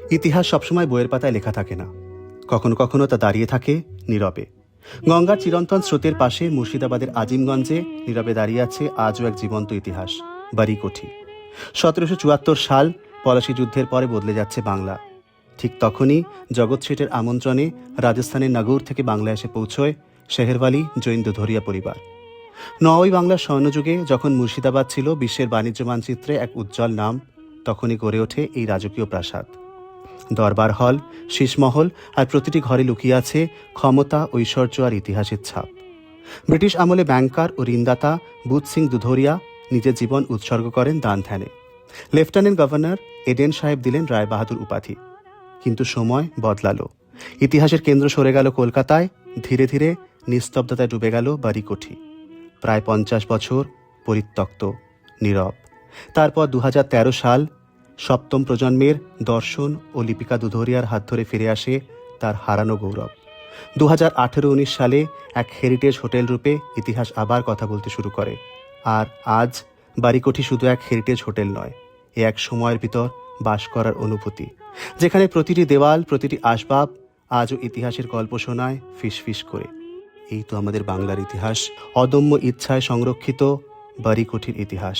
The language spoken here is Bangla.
ইতিহাস সবসময় বইয়ের পাতায় লেখা থাকে না, কখনো কখনো তা দাঁড়িয়ে থাকে নীরবে। গঙ্গার চিরন্তন স্রোতের পাশে মুর্শিদাবাদের আজিমগঞ্জে নীরবে দাঁড়িয়ে আছে আজও এক জীবন্ত ইতিহাস, বাড়িকোঠি। 1774 সাল পলাশী যুদ্ধের পরে বদলে যাচ্ছে বাংলা। ঠিক তখনই জগৎ শেঠের আমন্ত্রণে রাজস্থানের নাগৌর থেকে বাংলা এসে পৌঁছয় শেহেরওয়ালি জৈন দুধরিয়া পরিবার। নওই বাংলার স্বর্ণযুগে যখন মুর্শিদাবাদ ছিল বিশ্বের বাণিজ্য মানচিত্রে এক উজ্জ্বল নাম, তখনই গড়ে ওঠে এই রাজকীয় প্রাসাদ। দরবার হল, শীষমহল আর প্রতিটি ঘরে লুকিয়ে আছে ক্ষমতা, ঐশ্বর্য আর ইতিহাসের ছাপ। ব্রিটিশ আমলে ব্যাংকার ও ঋণদাতা বুধ সিং দুধরিয়া নিজের জীবন উৎসর্গ করেন দান ধ্যানে। লেফটেন্যান্ট গভর্নর এডেন সাহেব দিলেন রায় বাহাদুর উপাধি। কিন্তু সময় বদলালো, ইতিহাসের কেন্দ্র সরে গেল কলকাতায়। ধীরে ধীরে নিস্তব্ধতায় ডুবে গেল বাড়িকোঠি। প্রায় 50 বছর পরিত্যক্ত, নীরব। তারপর 2013 সাল সপ্তম প্রজন্মের দর্শন ও লিপিকা দুধরিয়ার হাত ধরে ফিরে আসে তার হারানো গৌরব। 2018-19 সালে এক হেরিটেজ হোটেল রূপে ইতিহাস আবার কথা বলতে শুরু করে। আর আজ বাড়িকোঠি শুধু এক হেরিটেজ হোটেল নয়, এ এক সময়ের ভিতর বাস করার অনুভূতি, যেখানে প্রতিটি দেওয়াল, প্রতিটি আসবাব আজও ইতিহাসের গল্প শোনায় ফিস ফিস করে। এই তো আমাদের বাংলার ইতিহাস, অদম্য ইচ্ছায় সংরক্ষিত বাড়িকোঠির ইতিহাস।